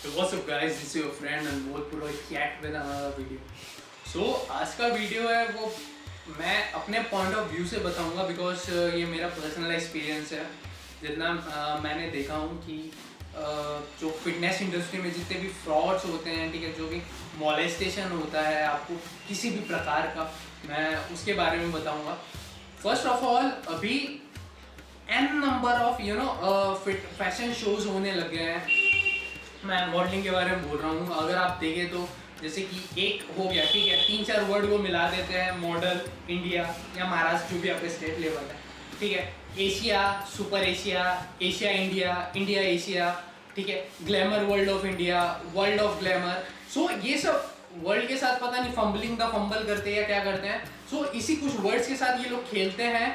So what's up guys, this is your friend Anmol Purohit yet with another video. So आज का video है वो मैं अपने पॉइंट ऑफ व्यू से बताऊंगा बिकॉज ये मेरा पर्सनल एक्सपीरियंस है। जितना मैंने देखा हूँ कि जो फिटनेस इंडस्ट्री में जितने भी फ्रॉड्स होते हैं, ठीक है, जो भी मॉलेस्टेशन होता है आपको किसी भी प्रकार का, मैं उसके बारे में बताऊंगा। फर्स्ट ऑफ ऑल अभी n number of fashion shows होने लग गए हैं। मैं मॉडलिंग के बारे में बोल रहा हूँ। अगर आप देखें तो जैसे कि एक हो गया, ठीक है, 3-4 वर्ड को मिला देते हैं, मॉडल इंडिया या महाराष्ट्र, जो भी आपके स्टेट लेवल है, ठीक है, Asia, super Asia, Asia India, India Asia, ठीक है, glamour world of India, world of glamour. So ये सब वर्ल्ड के साथ पता नहीं फंबलिंग द फंबल करते हैं या क्या करते हैं। सो इसी कुछ वर्ड्स के साथ ये लोग खेलते हैं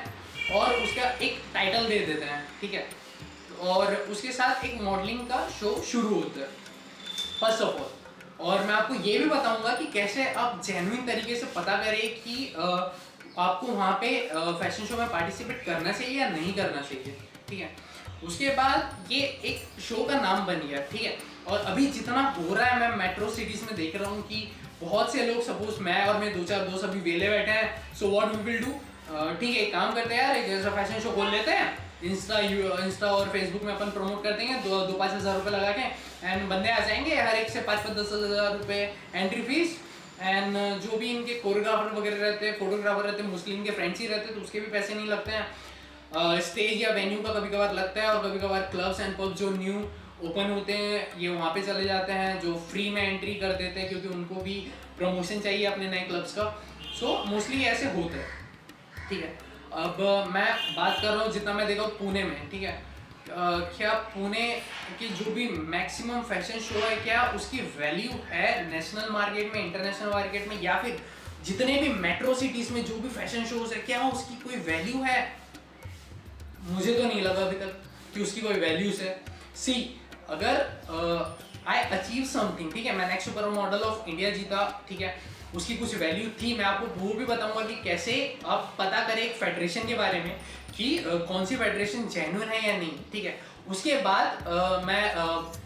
और उसका एक टाइटल दे देते हैं, ठीक है, और उसके साथ एक मॉडलिंग का शो शुरू होता है फर्स्ट ऑफ ऑल। और मैं आपको ये भी बताऊंगा कि कैसे आप जेन्युइन तरीके से पता करें कि आपको वहाँ पे फैशन शो में पार्टिसिपेट करना चाहिए या नहीं करना चाहिए, ठीक है। उसके बाद ये एक शो का नाम बन गया, ठीक है। और अभी जितना हो रहा है, मैं मेट्रो सिटीज में देख रहा हूँ कि बहुत से लोग, सपोज मैं और मेरे 2-4 दोस्त अभी वेले बैठे हैं। So what we will do, ठीक है, एक काम करते हैं यार, एक ऐसा फैशन शो खोल लेते हैं, इंस्टा और फेसबुक में अपन प्रमोट कर देंगे 2-5 हज़ार रुपये लगा के, एंड बंदे आ जाएंगे, हर एक से 5-10 हज़ार रुपये एंट्री फीस, एंड जो भी इनके कोरियोग्राफर वगैरह रहते हैं, फोटोग्राफर रहते हैं, मोस्टली इनके फ्रेंड्स ही रहते हैं, तो उसके भी पैसे नहीं लगते हैं। स्टेज या वेन्यू का कभी कभार लगता है, और कभी कभार क्लब्स एंड पब्स जो न्यू ओपन होते हैं ये वहाँ पे चले जाते हैं, जो फ्री में एंट्री कर देते हैं क्योंकि उनको भी प्रमोशन चाहिए अपने नए क्लब्स का। सो मोस्टली ऐसे होता है, ठीक है। अब मैं बात कर रहा हूँ जितना मैं देखा पुणे में, ठीक है, क्या पुणे की जो भी मैक्सिमम फैशन शो है, क्या उसकी वैल्यू है नेशनल मार्केट में, इंटरनेशनल मार्केट में, या फिर जितने भी मेट्रो सिटीज में जो भी फैशन शोज है, क्या उसकी कोई वैल्यू है? मुझे तो नहीं लगा अभी तक कि उसकी कोई वैल्यूज है। सी, अगर आई अचीव समथिंग, ठीक है, मैं next super model of India जीता, ठीक है, उसकी कुछ वैल्यू थी। मैं आपको वो भी बताऊंगा कि कैसे आप पता करें एक फेडरेशन के बारे में कि कौन सी फेडरेशन जेन्युइन है या नहीं, ठीक है। उसके बाद मैं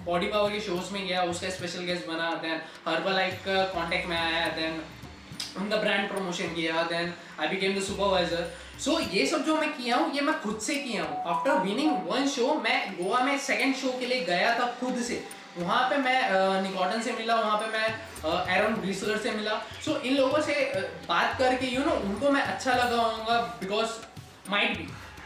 बॉडी पावर के शोज में गया, उसका स्पेशल गेस्ट बना, देन हर्बलाइफ का कॉन्टेक्ट में आया, देन उनका ब्रांड प्रमोशन किया, then I became the supervisor. So ये सब जो मैं किया हूँ ये मैं खुद से किया हूँ। आफ्टर विनिंग वन शो, मैं गोवा में सेकेंड शो के लिए गया था खुद से। वहाँ पे मैं निकॉटन से मिला, वहाँ पे मैं एरन ग्लिसलर से मिला। सो इन लोगों से बात करके उनको मैं अच्छा लगा होगा, बिकॉज माइट भी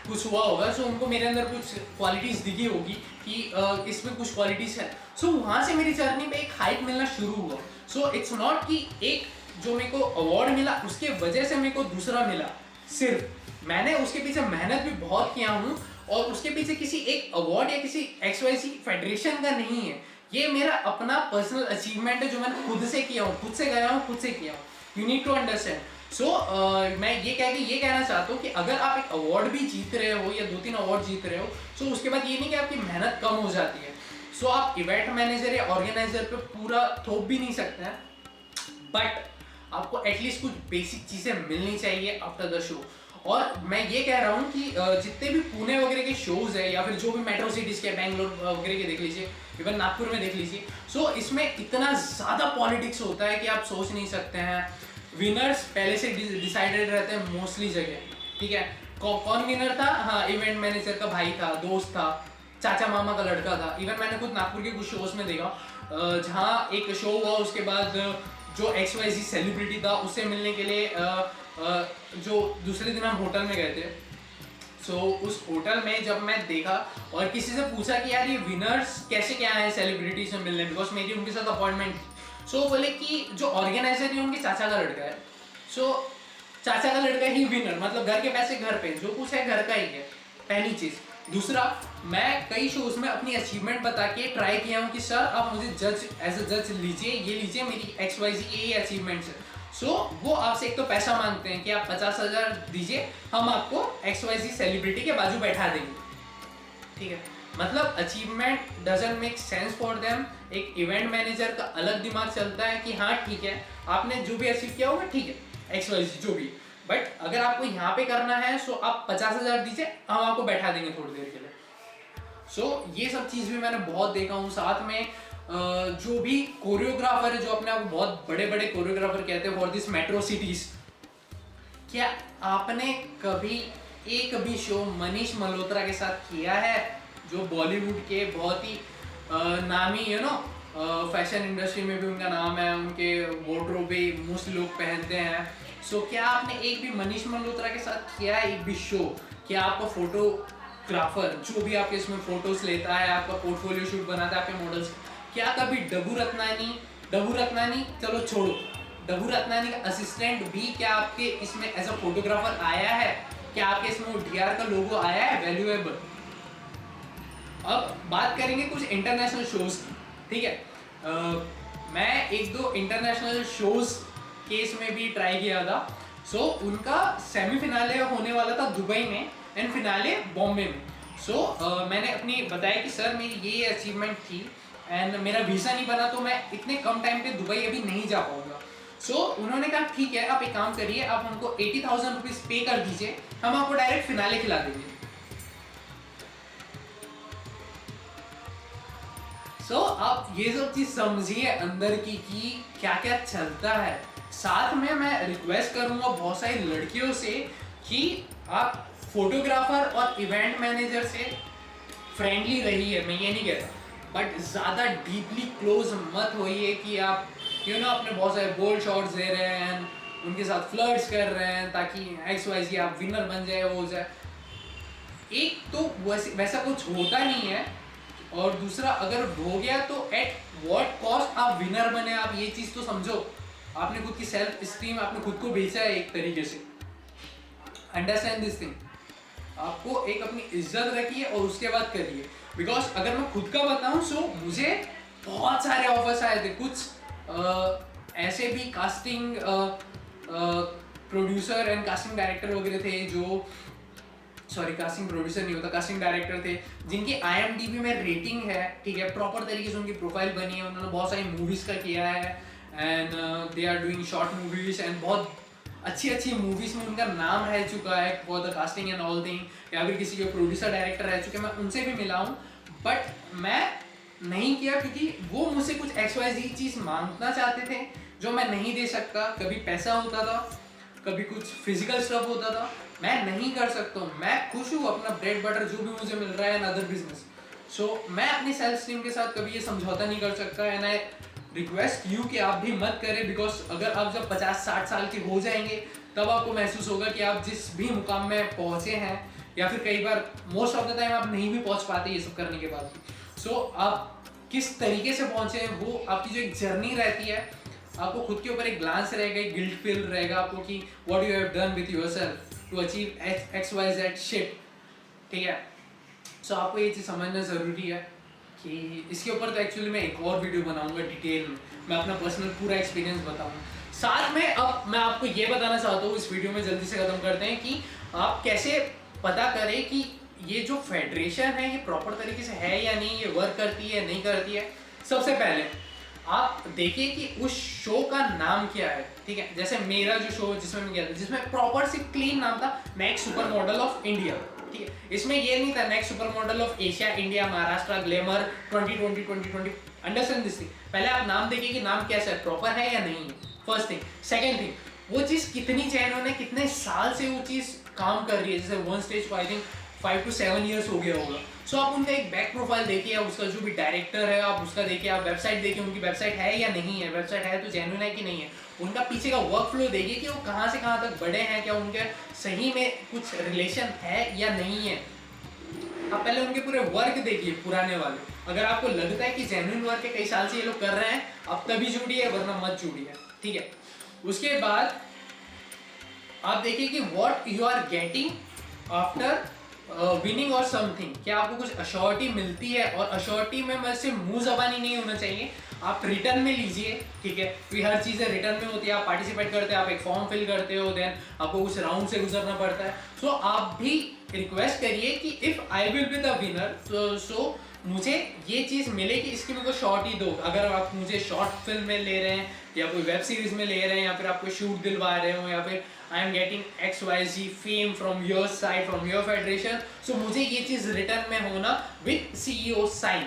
कुछ हुआ होगा। सो उनको मेरे अंदर कुछ क्वालिटीज़ दिखी होगी कि इसमें कुछ क्वालिटीज़ है। सो वहाँ से मेरी जर्नी पे एक हाइप मिलना शुरू हुआ। सो इट्स नॉट कि एक जो मेरे को अवार्ड मिला उसके वजह से मेरे को दूसरा मिला, सिर्फ मैंने उसके पीछे मेहनत भी बहुत किया हूँ, और उसके पीछे किसी एक अवार्ड या किसी XYZ फेडरेशन का नहीं है। ये मेरा अपना पर्सनल अचीवमेंट है जो मैंने खुद से किया हूँ, खुद से गया हूँ, खुद से किया हूँ। You need to understand. So मैं ये कहना चाहता हूँ कि अगर आप एक अवार्ड भी जीत रहे हो या 2-3 अवार्ड जीत रहे हो, सो उसके बाद ये नहीं कि आपकी मेहनत कम हो जाती है। सो आप इवेंट मैनेजर या ऑर्गेनाइजर पे पूरा थोप भी नहीं सकते हैं, बट आपको एटलीस्ट कुछ बेसिक चीज़ें मिलनी चाहिए आफ्टर द शो। और मैं ये कह रहा हूँ कि जितने भी पुणे वगैरह के शोज है, या फिर जो भी मेट्रो सिटीज़ के, बैंगलोर वगैरह के देख लीजिए, इवन नागपुर में देख लीजिए, सो इसमें इतना ज़्यादा पॉलिटिक्स होता है कि आप सोच नहीं सकते हैं। विनर्स पहले से डिसाइडेड रहते हैं मोस्टली जगह, ठीक है। कौन विनर था? हाँ, इवेंट मैनेजर का भाई था, दोस्त था, चाचा मामा का लड़का था। इवन मैंने खुद नागपुर के कुछ शोज में देखा जहाँ एक शो हुआ, उसके बाद जो XYZ सेलिब्रिटी था उससे मिलने के लिए जो दूसरे दिन हम होटल में गए थे। सो उस होटल में जब मैं देखा और किसी से पूछा कि यार ये विनर्स कैसे क्या है सेलिब्रिटी से मिलने, बिकॉज मेरी उनके साथ अपॉइंटमेंट थी। सो बोले कि जो ऑर्गेनाइजर है उनके चाचा का लड़का है। सो चाचा का लड़का ही विनर, मतलब घर के पैसे घर पे, जो कुछ है घर का ही है, पहली चीज़। दूसरा, मैं कई शोज में अपनी अचीवमेंट बता के ट्राई किया हूँ कि सर आप मुझे जज एज अ जज लीजिए, ये लीजिए मेरी XYZ ये अचीवमेंट्स है। सो वो आपसे एक तो पैसा मांगते हैं कि आप 50,000 दीजिए, हम आपको XYZ सेलिब्रिटी के बाजू बैठा देंगे, ठीक है। मतलब achievement doesn't make sense for them. एक इवेंट मैनेजर का अलग दिमाग चलता है कि हाँ ठीक है, आपने जो भी अचीव किया होगा ठीक है, XYZ जो भी, बट अगर आपको यहाँ पे करना है सो आप 50,000 दीजिए, हम आपको बैठा देंगे थोड़ी देर के लिए। सो ये सब चीज़ भी मैंने बहुत देखा हूँ। साथ में जो भी कोरियोग्राफर है, जो अपने आप को बहुत बड़े बड़े कोरियोग्राफर कहते हैं फॉर दिस मेट्रो सिटीज, क्या आपने कभी एक भी शो मनीष मल्होत्रा के साथ किया है, जो बॉलीवुड के बहुत ही नामी फैशन इंडस्ट्री में भी उनका नाम है, उनके वार्डरोब भी मोस्ट लोग पहनते हैं। सो क्या आपने एक भी मनीष मल्होत्रा के साथ किया है एक भी शो? क्या आपका फोटोग्राफर जो भी आपके इसमें फोटोज लेता है, आपका पोर्टफोलियो शूट बनाता है आपके मॉडल्स, क्या कभी डब्बू रत्नानी चलो छोड़ो, डब्बू रत्नानी का असिस्टेंट भी क्या आपके इसमें एज अ फोटोग्राफर आया है? क्या आपके इसमें वो डीआर का लोगो आया है वैल्यूएबल? अब बात करेंगे कुछ इंटरनेशनल शोज की, ठीक है। मैं एक दो इंटरनेशनल शोज केस में भी ट्राई किया था। सो उनका सेमीफिनाले होने वाला था दुबई में एंड फिनाले बॉम्बे में। मैंने अपनी बताया कि सर मेरी ये अचीवमेंट थी एंड मेरा वीज़ा नहीं बना तो मैं इतने कम टाइम पे दुबई अभी नहीं जा पाऊंगा। उन्होंने कहा ठीक है, आप एक काम करिए, आप हमको 80,000 रुपीज पे कर दीजिए, हम आपको डायरेक्ट फिनाले खिला देंगे। आप ये सब चीज समझिए अंदर की कि क्या क्या चलता है। साथ में मैं रिक्वेस्ट करूंगा बहुत सारी लड़कियों से कि आप फोटोग्राफर और इवेंट मैनेजर से फ्रेंडली रहिए, मैं ये नहीं कहता, बट ज़्यादा डीपली क्लोज मत होइए कि आप अपने बहुत सारे बोल्ड शॉट्स दे रहे हैं, उनके साथ फ्लर्ट्स कर रहे हैं ताकि XYZ आप विनर बन जाए, वो हो जाए। एक तो वैसा कुछ होता नहीं है, और दूसरा अगर हो गया तो एट व्हाट कॉस्ट आप विनर बने, आप ये चीज़ तो समझो। आपने खुद की सेल्फ स्टीम, आपने खुद को बेचा है एक तरीके से। Understand this thing. आपको एक अपनी इज्जत रखिए और उसके बाद करिए। बिकॉज अगर मैं खुद का बताऊं मुझे बहुत सारे ऑफर्स आए थे। कुछ ऐसे भी casting producer and casting director वगैरह थे जो कास्टिंग प्रोड्यूसर नहीं होता, कास्टिंग डायरेक्टर थे जिनकी IMDb में रेटिंग है, ठीक है, प्रॉपर तरीके से उनकी प्रोफाइल बनी है, उन्होंने बहुत सारी मूवीज का किया है and they are doing short movies and बहुत अच्छी मूवीज में उनका नाम रह चुका है for the casting and all thing, या फिर किसी के प्रोड्यूसर डायरेक्टर रह चुके हैं। मैं उनसे भी मिला हूँ, बट मैं नहीं किया क्योंकि वो मुझसे कुछ XYZ चीज़ मांगना चाहते थे जो मैं नहीं दे सकता। कभी पैसा होता था, कभी कुछ फिजिकल स्टफ होता था, मैं नहीं कर सकता हूँ। मैं खुश हूँ अपना ब्रेड बटर जो भी मुझे मिल रहा है इन अदर बिजनेस। मैं अपनी सेल्फ स्टीम के साथ कभी ये समझौता नहीं कर सकता एंड आई रिक्वेस्ट यू कि आप भी मत करें। बिकॉज अगर आप जब 50-60 साल के हो जाएंगे तब आपको महसूस होगा कि आप जिस भी मुकाम में पहुँचे हैं, या फिर कई बार मोस्ट ऑफ द टाइम आप नहीं भी पहुँच पाते ये सब करने के बाद भी। आप किस तरीके से पहुँचे हैं वो आपकी जो एक जर्नी रहती है, आपको खुद के ऊपर एक ग्लांस रहेगा, एक गिल्ट फील रहेगा आपको कि what you have done with yourself to achieve XYZ shit, ठीक है। आपको ये चीज़ समझना ज़रूरी है कि इसके ऊपर तो एक्चुअली मैं एक और वीडियो बनाऊंगा डिटेल में, मैं अपना पर्सनल पूरा एक्सपीरियंस बताऊंगा। साथ में अब मैं आपको ये बताना चाहता हूँ इस वीडियो में, जल्दी से खत्म करते हैं, कि आप कैसे पता करें कि ये जो फेडरेशन है ये प्रॉपर तरीके से है या नहीं, ये वर्क करती है नहीं करती है। सबसे पहले आप देखिए कि उस शो का नाम क्या है, ठीक है। जैसे मेरा जो शो जिसमें मैं गया था, जिसमें प्रॉपर से क्लीन नाम था next super model of India, ठीक है। इसमें ये नहीं था next super model of Asia, India, Maharashtra, glamour 2020। Understand this thing. पहले आप नाम देखिए कि नाम कैसा है, प्रॉपर है या नहीं है, फर्स्ट थिंग। सेकेंड थिंग, वो चीज़ कितनी जेन्युइन है, कितने साल से वो चीज़ काम कर रही है। जैसे वन स्टेज को आई थिंक 5 to 7 years हो गया होगा। आप उनका एक बैक प्रोफाइल देखिए, उसका जो भी डायरेक्टर है आप उसका देखिए, आप वेबसाइट देखिए उनकी वेबसाइट है या नहीं है, वेबसाइट है तो जेन्युइन है कि नहीं है, उनका पीछे का वर्क फ्लो देखिए कि वो कहाँ से कहाँ तक बढ़े हैं, क्या उनके सही में कुछ रिलेशन है या नहीं है। आप पहले उनके पूरे वर्क देखिए पुराने वाले, अगर आपको लगता है कि जेन्युइन वर्क है, कई साल से ये लोग कर रहे हैं, आप तभी जुड़िए वरना मत जुड़िए, ठीक है। उसके बाद आप देखिए कि what you are getting after winning और समथिंग, क्या आपको कुछ अश्योरिटी मिलती है। और अश्योरिटी में वैसे मुंह जबानी नहीं होना चाहिए, आप रिटर्न में लीजिए, ठीक है, क्योंकि हर चीज़ें रिटर्न में होती है। आप पार्टिसिपेट करते हैं, आप एक फॉर्म फिल करते हो, देन आपको कुछ राउंड से गुजरना पड़ता है। आप भी रिक्वेस्ट करिए कि if I will be the winner, मुझे ये चीज़ मिले कि इसकी मेरे को शॉर्ट ही दो। अगर आप मुझे शॉर्ट फिल्म में ले रहे हैं या कोई वेब सीरीज में ले रहे हैं या फिर आपको शूट दिलवा रहे हो या फिर I am getting XYZ fame from your side, from your federation, मुझे ये चीज़ रिटर्न में होना विद CEO साइन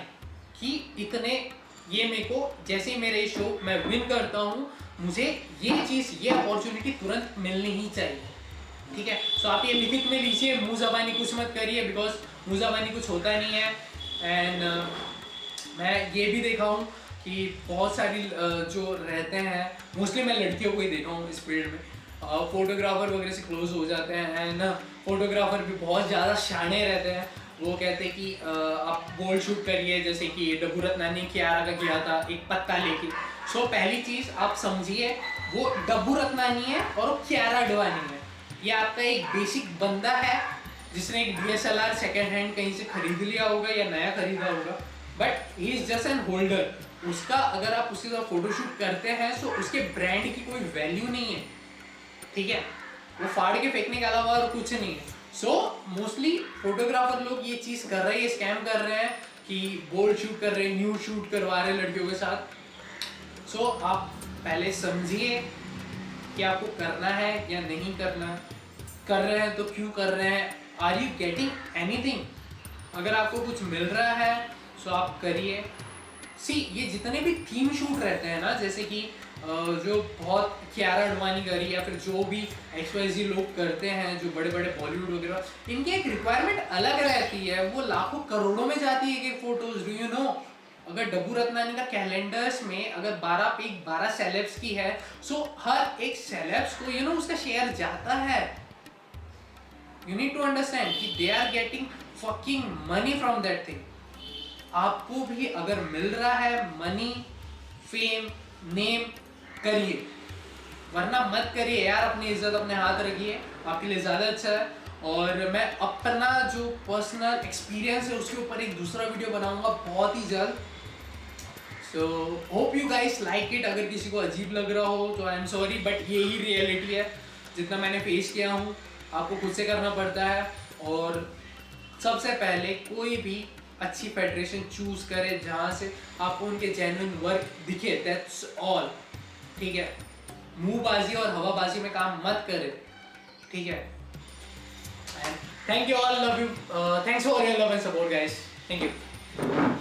कि इतने ये मेरे को जैसे ही मेरे शो मैं विन करता हूँ, मुझे ये चीज़, ये अपॉर्चुनिटी तुरंत मिलनी ही चाहिए, ठीक है। सो आप ये लिखित में लीजिए, मुँह ज़बानी कुछ मत करिए, बिकॉज मुँह ज़बानी कुछ होता नहीं है। एंड मैं ये भी देखा हूँ कि बहुत सारी जो रहते हैं, मोस्टली मैं लड़कियों को ही देखा हूँ इस फील्ड में, फोटोग्राफर वगैरह से क्लोज हो जाते हैं एंड फोटोग्राफर भी बहुत ज़्यादा शाने रहते हैं। वो कहते हैं कि आप बोल्ड शूट करिए, जैसे कि डब्बू रत्नानी कियारा का किया था एक पत्ता लेके। सो पहली चीज़ आप समझिए, वो डब्बू रत्नानी है और वो कियारा अडवाणी है। ये आपका एक बेसिक बंदा है जिसने एक DSLR सेकेंड हैंड कहीं से खरीद लिया होगा या नया खरीदा होगा, but he is just an holder. उसका अगर आप उसके साथ फोटोशूट करते हैं तो उसके ब्रांड की कोई वैल्यू नहीं है, ठीक है। वो फाड़ के फेंकने के अलावा और कुछ नहीं है। सो मोस्टली फोटोग्राफर लोग ये चीज़ कर रहे हैं, स्कैम कर रहे हैं कि बोल्ड शूट कर रहे हैं, न्यूड शूट करवा रहे हैं लड़कियों के साथ। सो आप पहले समझिए कि आपको करना है या नहीं करना, कर रहे हैं तो क्यों कर रहे हैं, आर यू गेटिंग एनीथिंग। अगर आपको कुछ मिल रहा है तो आप करिए। सी ये जितने भी थीम शूट रहते हैं ना, जैसे कि जो बहुत कियारा अडवाणी करी या फिर जो भी XYZ लोग करते हैं, जो बड़े बड़े बॉलीवुड वगैरह, इनकी एक रिक्वायरमेंट अलग रहती है, वो लाखों करोड़ों में जाती है एक फोटोज। डू यू नो, अगर डब्बू रत्नानी का कैलेंडर्स में अगर 12 पिक 12 सेलेब्स की है, सो हर एक सेलेब्स को यू नो उसका शेयर जाता है। यू नीड टू अंडरस्टैंड कि they are getting fucking money from that thing. आपको भी अगर मिल रहा है मनी, फेम, नेम, करिए, वरना मत करिए यार। अपनी इज्जत अपने हाथ रखिए, आपके लिए ज़्यादा अच्छा है। और मैं अपना जो पर्सनल एक्सपीरियंस है उसके ऊपर एक दूसरा वीडियो बनाऊंगा बहुत ही जल्द। So hope you guys like it. अगर किसी को अजीब लग रहा हो तो आई एम सॉरी, बट यही रियलिटी है। जितना मैंने फेस किया हूँ आपको खुद से करना पड़ता है। और सबसे पहले कोई भी अच्छी फेडरेशन चूज करें जहाँ से आपको उनके जेन्युइन वर्क दिखे, दैट्स ऑल, ठीक है। मुंहबाजी और हवाबाजी में काम मत करें, ठीक है। Thank you all, love you, thanks for your love and support guys, thank you.